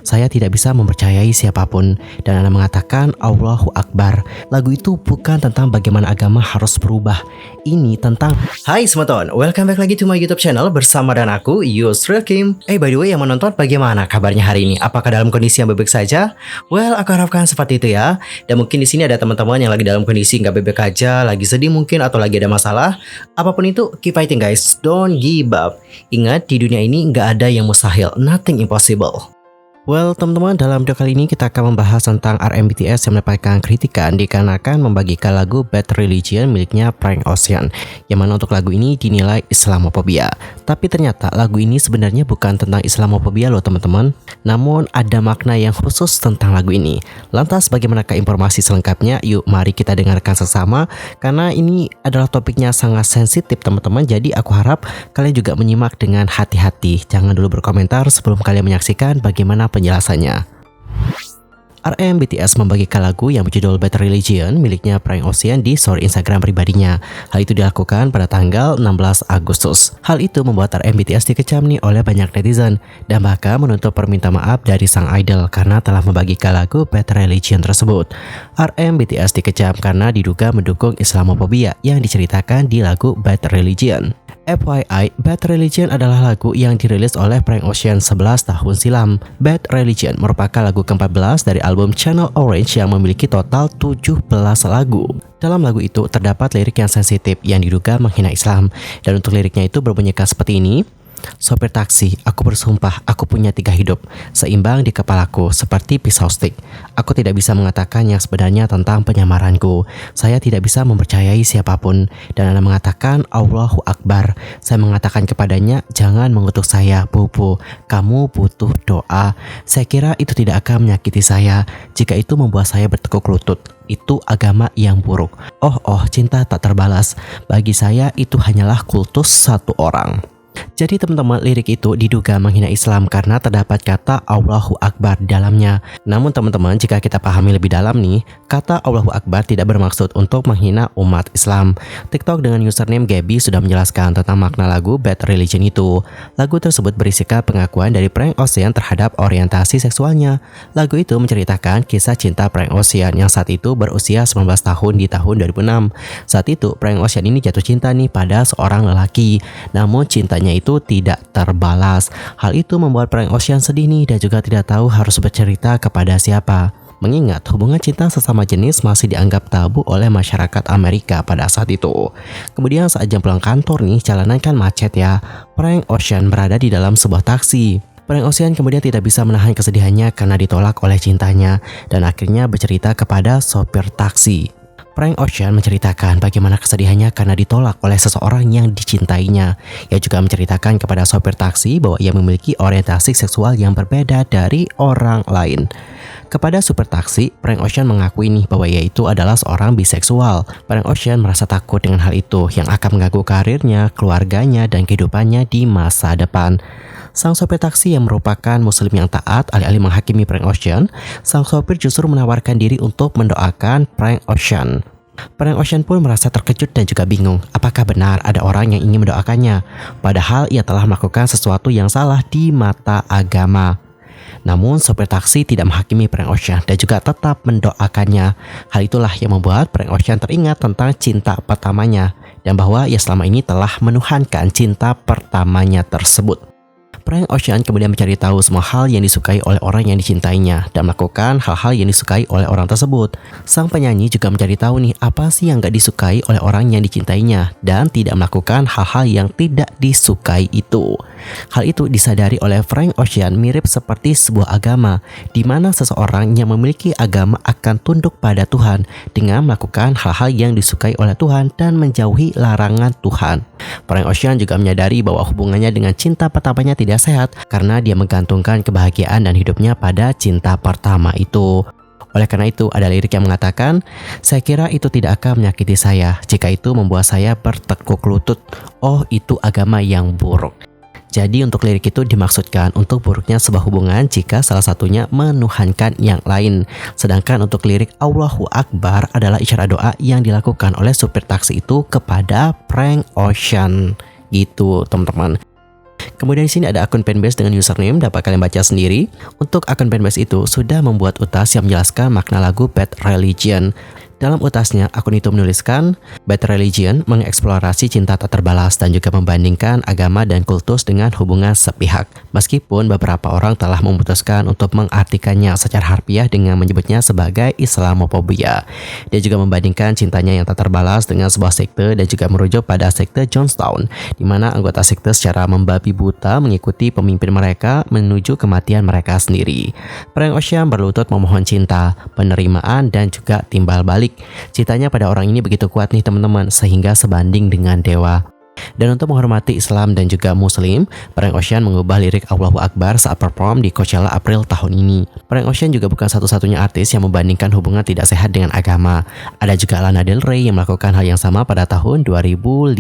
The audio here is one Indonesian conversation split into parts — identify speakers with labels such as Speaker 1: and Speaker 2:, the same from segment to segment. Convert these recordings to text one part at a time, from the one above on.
Speaker 1: saya tidak bisa mempercayai siapapun. Dan Anda mengatakan Allahu Akbar. Lagu itu bukan tentang bagaimana agama harus berubah. Ini tentang Hai semeton, welcome back lagi to my YouTube channel bersama dan aku Yusril Kim. By the way yang menonton, bagaimana kabarnya hari ini? Apakah dalam kondisi yang baik-baik saja? Well, aku harapkan seperti itu ya. Dan mungkin di sini ada teman-teman yang lagi dalam kondisi nggak baik-baik aja, lagi sedih mungkin atau lagi ada masalah. Apapun itu, keep fighting guys, don't give up. Ingat, di dunia ini nggak ada yang mustahil, nothing impossible. Well, teman-teman, dalam video kali ini kita akan membahas tentang RM BTS yang mendapatkan kritikan dikarenakan membagikan lagu Bad Religion miliknya Frank Ocean, yang mana untuk lagu ini dinilai Islamophobia. Tapi ternyata lagu ini sebenarnya bukan tentang Islamophobia loh teman-teman, namun ada makna yang khusus tentang lagu ini. Lantas bagaimanakah informasi selengkapnya? Yuk mari kita dengarkan sesama, karena ini adalah topiknya sangat sensitif teman-teman. Jadi aku harap kalian juga menyimak dengan hati-hati. Jangan dulu berkomentar sebelum kalian menyaksikan bagaimana penjelasannya. RM BTS membagikan lagu yang berjudul Bad Religion miliknya Frank Ocean di story Instagram pribadinya. Hal itu dilakukan pada tanggal 16 Agustus. Hal itu membuat RM BTS dikecam nih oleh banyak netizen dan bahkan menuntut permintaan maaf dari sang idol karena telah membagikan lagu Bad Religion tersebut. RM BTS dikecam karena diduga mendukung Islamophobia yang diceritakan di lagu Bad Religion. FYI, Bad Religion adalah lagu yang dirilis oleh Frank Ocean 11 tahun silam. Bad Religion merupakan lagu ke-14 dari album Channel Orange yang memiliki total 17 lagu. Dalam lagu itu terdapat lirik yang sensitif yang diduga menghina Islam. Dan untuk liriknya itu berbunyikan seperti ini. Sopir taksi, aku bersumpah aku punya 3 hidup, seimbang di kepalaku seperti pisau stik. Aku tidak bisa mengatakan yang sebenarnya tentang penyamaranku. Saya tidak bisa mempercayai siapapun. Dan Anda mengatakan Allahu Akbar. Saya mengatakan kepadanya, jangan mengutuk saya, Bobo. Kamu butuh doa. Saya kira itu tidak akan menyakiti saya. Jika itu membuat saya bertekuk lutut, itu agama yang buruk. Oh, cinta tak terbalas. Bagi saya itu hanyalah kultus satu orang. Jadi teman-teman, lirik itu diduga menghina Islam karena terdapat kata Allahu Akbar di dalamnya. Namun teman-teman, jika kita pahami lebih dalam nih, kata Allahu Akbar tidak bermaksud untuk menghina umat Islam. TikTok dengan username Gaby sudah menjelaskan tentang makna lagu Bad Religion itu. Lagu tersebut berisikan pengakuan dari Frank Ocean terhadap orientasi seksualnya. Lagu itu menceritakan kisah cinta Frank Ocean yang saat itu berusia 19 tahun di tahun 2006. Saat itu Frank Ocean ini jatuh cinta nih pada seorang lelaki. Namun cintanya itu tidak terbalas. Hal itu membuat Frank Ocean sedih nih dan juga tidak tahu harus bercerita kepada siapa. Mengingat hubungan cinta sesama jenis masih dianggap tabu oleh masyarakat Amerika pada saat itu. Kemudian saat jam pulang kantor nih, jalanan kan macet ya. Frank Ocean berada di dalam sebuah taksi. Frank Ocean kemudian tidak bisa menahan kesedihannya karena ditolak oleh cintanya dan akhirnya bercerita kepada sopir taksi. Frank Ocean menceritakan bagaimana kesedihannya karena ditolak oleh seseorang yang dicintainya. Ia juga menceritakan kepada sopir taksi bahwa ia memiliki orientasi seksual yang berbeda dari orang lain. Kepada sopir taksi, Frank Ocean mengakui nih bahwa ia itu adalah seorang biseksual. Frank Ocean merasa takut dengan hal itu yang akan mengganggu karirnya, keluarganya, dan kehidupannya di masa depan. Sang sopir taksi yang merupakan muslim yang taat alih-alih menghakimi Frank Ocean, sang sopir justru menawarkan diri untuk mendoakan Frank Ocean. Frank Ocean pun merasa terkejut dan juga bingung apakah benar ada orang yang ingin mendoakannya, padahal ia telah melakukan sesuatu yang salah di mata agama. Namun sopir taksi tidak menghakimi Frank Ocean dan juga tetap mendoakannya. Hal itulah yang membuat Frank Ocean teringat tentang cinta pertamanya dan bahwa ia selama ini telah menuhankan cinta pertamanya tersebut. Frank Ocean kemudian mencari tahu semua hal yang disukai oleh orang yang dicintainya dan melakukan hal-hal yang disukai oleh orang tersebut. Sang penyanyi juga mencari tahu nih apa sih yang gak disukai oleh orang yang dicintainya dan tidak melakukan hal-hal yang tidak disukai itu. Hal itu disadari oleh Frank Ocean mirip seperti sebuah agama di mana seseorang yang memiliki agama akan tunduk pada Tuhan dengan melakukan hal-hal yang disukai oleh Tuhan dan menjauhi larangan Tuhan. Frank Ocean juga menyadari bahwa hubungannya dengan cinta pertamanya tidak sehat karena dia menggantungkan kebahagiaan dan hidupnya pada cinta pertama itu. Oleh karena itu ada lirik yang mengatakan, saya kira itu tidak akan menyakiti saya jika itu membuat saya bertekuk lutut. Oh, itu agama yang buruk. Jadi untuk lirik itu dimaksudkan untuk buruknya sebuah hubungan jika salah satunya menuhankan yang lain. Sedangkan untuk lirik Allahu Akbar adalah isyarat doa yang dilakukan oleh supir taksi itu kepada Frank Ocean. Gitu teman-teman. Kemudian di sini ada akun fanbase dengan username, dapat kalian baca sendiri. Untuk akun fanbase itu sudah membuat utas yang menjelaskan makna lagu Bad Religion. Dalam utasnya, akun itu menuliskan, Bad Religion mengeksplorasi cinta tak terbalas dan juga membandingkan agama dan kultus dengan hubungan sepihak. Meskipun beberapa orang telah memutuskan untuk mengartikannya secara harfiah dengan menyebutnya sebagai Islamofobia. Dia juga membandingkan cintanya yang tak terbalas dengan sebuah sekte dan juga merujuk pada sekte Jonestown, di mana anggota sekte secara membabi buta mengikuti pemimpin mereka menuju kematian mereka sendiri. Frank Ocean berlutut memohon cinta, penerimaan, dan juga timbal balik. Cintanya pada orang ini begitu kuat nih teman-teman, sehingga sebanding dengan dewa. Dan untuk menghormati Islam dan juga Muslim, Frank Ocean mengubah lirik Allahu Akbar saat perform di Coachella April tahun ini. Frank Ocean juga bukan satu-satunya artis yang membandingkan hubungan tidak sehat dengan agama. Ada juga Lana Del Rey yang melakukan hal yang sama pada tahun 2015.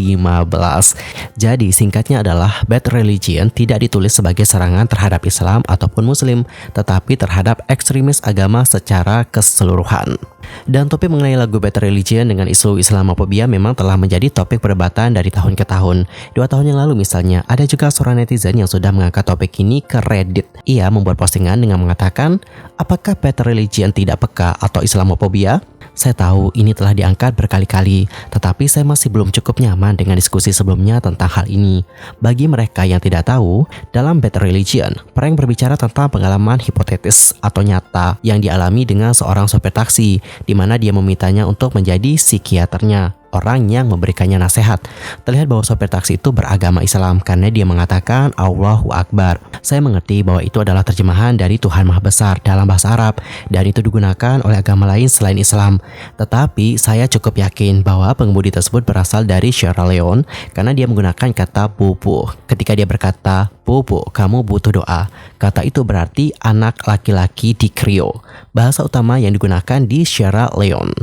Speaker 1: Jadi singkatnya adalah Bad Religion tidak ditulis sebagai serangan terhadap Islam ataupun Muslim, tetapi terhadap ekstremis agama secara keseluruhan. Dan topik mengenai lagu Bad Religion dengan isu Islamofobia memang telah menjadi topik perdebatan dari tahun ke tahun. 2 tahun yang lalu misalnya, ada juga seorang netizen yang sudah mengangkat topik ini ke Reddit. Ia membuat postingan dengan mengatakan, apakah Bad Religion tidak peka atau Islamofobia? Saya tahu ini telah diangkat berkali-kali, tetapi saya masih belum cukup nyaman dengan diskusi sebelumnya tentang hal ini. Bagi mereka yang tidak tahu, dalam Bad Religion, Frank berbicara tentang pengalaman hipotetis atau nyata yang dialami dengan seorang sopir taksi, di mana dia memintanya untuk menjadi psikiaternya, orang yang memberikannya nasihat. Terlihat bahwa sopir taksi itu beragama Islam karena dia mengatakan Allahu Akbar. Saya mengerti bahwa itu adalah terjemahan dari Tuhan Maha Besar dalam bahasa Arab dan itu digunakan oleh agama lain selain Islam. Tetapi saya cukup yakin bahwa pengemudi tersebut berasal dari Sierra Leone karena dia menggunakan kata bubu. Ketika dia berkata, "Bubu, kamu butuh doa." Kata itu berarti anak laki-laki di Creole, bahasa utama yang digunakan di Sierra Leone.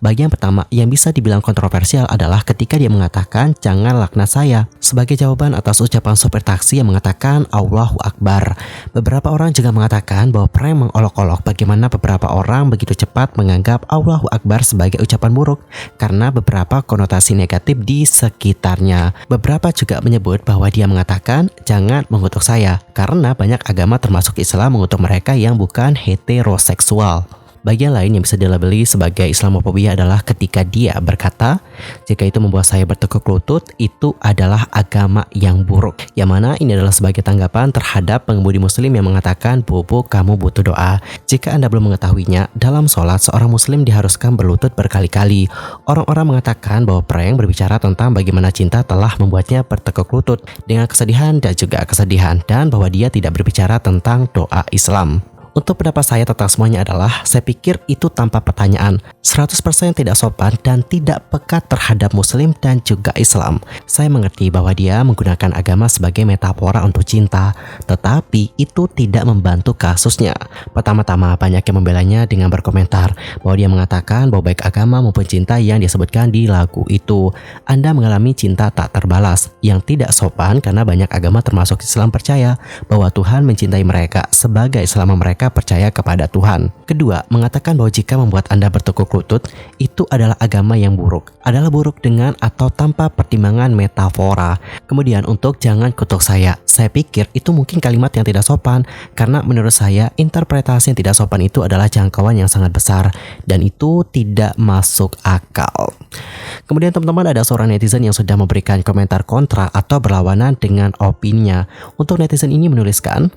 Speaker 1: Bagian pertama yang bisa dibilang kontroversial adalah ketika dia mengatakan jangan laknat saya sebagai jawaban atas ucapan sopir taksi yang mengatakan Allahu Akbar. Beberapa orang juga mengatakan bahwa Frank mengolok-olok bagaimana beberapa orang begitu cepat menganggap Allahu Akbar sebagai ucapan buruk karena beberapa konotasi negatif di sekitarnya. Beberapa juga menyebut bahwa dia mengatakan jangan mengutuk saya karena banyak agama termasuk Islam mengutuk mereka yang bukan heteroseksual. Bagian lain yang bisa dilabeli sebagai Islamofobia adalah ketika dia berkata, jika itu membuat saya bertekuk lutut, itu adalah agama yang buruk. Yang mana ini adalah sebagai tanggapan terhadap pengemudi muslim yang mengatakan, "Bobo, kamu butuh doa." Jika Anda belum mengetahuinya, dalam sholat seorang muslim diharuskan berlutut berkali-kali. Orang-orang mengatakan bahwa Frank berbicara tentang bagaimana cinta telah membuatnya bertekuk lutut dengan kesedihan dan juga kesedihan, dan bahwa dia tidak berbicara tentang doa Islam. Untuk pendapat saya tentang semuanya adalah, saya pikir itu tanpa pertanyaan, 100% tidak sopan dan tidak peka terhadap Muslim dan juga Islam. Saya mengerti bahwa dia menggunakan agama sebagai metafora untuk cinta, tetapi itu tidak membantu kasusnya. Pertama-tama, banyak yang membelanya dengan berkomentar bahwa dia mengatakan bahwa baik agama maupun cinta yang disebutkan di lagu itu. Anda mengalami cinta tak terbalas yang tidak sopan karena banyak agama termasuk Islam percaya bahwa Tuhan mencintai mereka sebagai selama mereka percaya kepada Tuhan. Kedua, mengatakan bahwa jika membuat Anda bertekuk lutut, itu adalah agama yang buruk. Adalah buruk dengan atau tanpa pertimbangan metafora. Kemudian untuk jangan kutuk saya pikir itu mungkin kalimat yang tidak sopan, karena menurut saya interpretasi yang tidak sopan itu adalah jangkauan yang sangat besar dan itu tidak masuk akal. Kemudian teman-teman, ada seorang netizen yang sudah memberikan komentar kontra atau berlawanan dengan opininya. Untuk netizen ini menuliskan,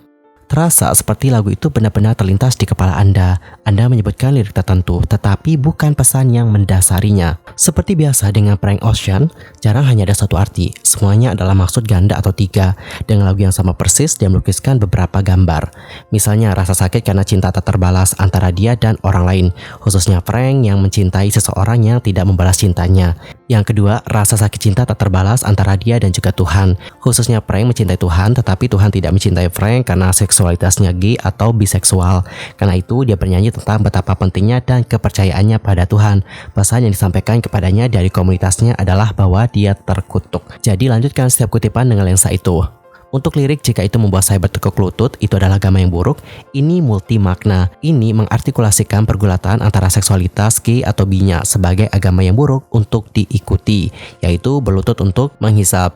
Speaker 1: terasa seperti lagu itu benar-benar terlintas di kepala Anda. Anda menyebutkan lirik tertentu, tetapi bukan pesan yang mendasarinya. Seperti biasa dengan Frank Ocean, jarang hanya ada satu arti. Semuanya adalah maksud ganda atau tiga. Dengan lagu yang sama persis, dia melukiskan beberapa gambar. Misalnya rasa sakit karena cinta tak terbalas antara dia dan orang lain. Khususnya Frank yang mencintai seseorang yang tidak membalas cintanya. Yang kedua, rasa sakit cinta tak terbalas antara dia dan juga Tuhan. Khususnya Frank mencintai Tuhan, tetapi Tuhan tidak mencintai Frank karena seksualitasnya gay atau biseksual. Karena itu dia bernyanyi tentang betapa pentingnya dan kepercayaannya pada Tuhan. Pesan yang disampaikan kepadanya dari komunitasnya adalah bahwa dia terkutuk. Jadi lanjutkan setiap kutipan dengan lensa itu. Untuk lirik jika itu membuat saya bertekuk lutut, itu adalah agama yang buruk, ini multi makna. Ini mengartikulasikan pergulatan antara seksualitas gay atau binya sebagai agama yang buruk untuk diikuti, yaitu berlutut untuk menghisap.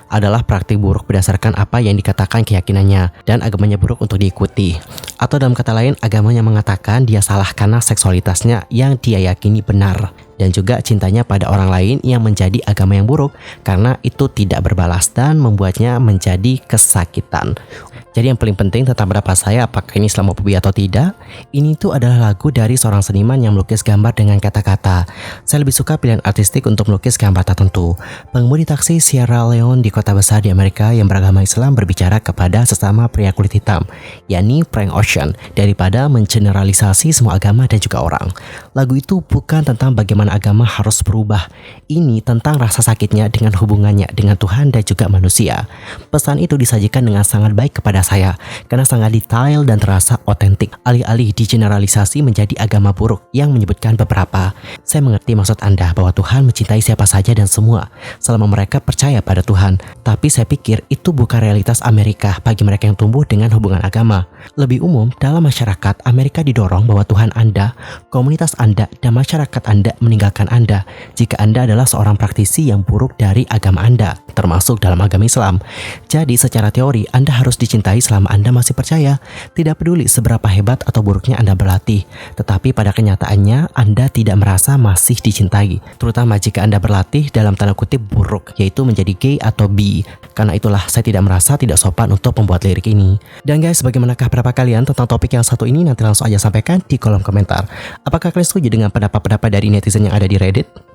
Speaker 1: adalah praktik buruk berdasarkan apa yang dikatakan keyakinannya dan agamanya buruk untuk diikuti. Atau dalam kata lain, agamanya mengatakan dia salah karena seksualitasnya yang dia yakini benar. Dan juga cintanya pada orang lain yang menjadi agama yang buruk karena itu tidak berbalas dan membuatnya menjadi kesakitan. Jadi yang paling penting tentang pendapat saya apakah ini Islamofobia atau tidak, ini tuh adalah lagu dari seorang seniman yang melukis gambar dengan kata-kata. Saya lebih suka pilihan artistik untuk melukis gambar tertentu. Pengemudi taksi Sierra Leone di kota besar di Amerika yang beragama Islam berbicara kepada sesama pria kulit hitam, yakni Frank Ocean, daripada mengeneralisasi semua agama dan juga orang. Lagu itu bukan tentang bagaimana agama harus berubah. Ini tentang rasa sakitnya dengan hubungannya dengan Tuhan dan juga manusia. Pesan itu disajikan dengan sangat baik kepada saya karena sangat detail dan terasa otentik, alih-alih digeneralisasi menjadi agama buruk yang menyebutkan beberapa. Saya mengerti maksud Anda bahwa Tuhan mencintai siapa saja dan semua selama mereka percaya pada Tuhan, tapi saya pikir itu bukan realitas Amerika bagi mereka yang tumbuh dengan hubungan agama. Lebih umum, dalam masyarakat Amerika didorong bahwa Tuhan Anda, komunitas Anda, dan masyarakat Anda meninggalkan Anda jika Anda adalah seorang praktisi yang buruk dari agama Anda, termasuk dalam agama Islam. Jadi secara teori Anda harus dicintai selama Anda masih percaya, tidak peduli seberapa hebat atau buruknya Anda berlatih. Tetapi pada kenyataannya Anda tidak merasa masih dicintai, terutama jika Anda berlatih dalam tanda kutip buruk, yaitu menjadi gay atau bi. Karena itulah saya tidak merasa tidak sopan untuk membuat lirik ini. Dan guys, bagaimanakah pendapat kalian tentang topik yang satu ini? Nanti langsung aja sampaikan di kolom komentar. Apakah kalian setuju dengan pendapat-pendapat dari netizen yang ada di Reddit?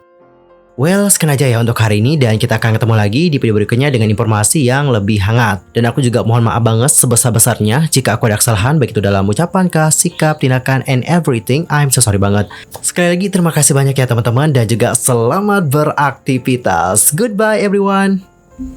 Speaker 1: Well, sekian aja ya untuk hari ini dan kita akan ketemu lagi di video berikutnya dengan informasi yang lebih hangat. Dan aku juga mohon maaf banget sebesar-besarnya jika aku ada kesalahan baik itu dalam ucapan, sikap, tindakan, and everything. I'm so sorry banget. Sekali lagi terima kasih banyak ya teman-teman dan juga selamat beraktivitas. Goodbye everyone.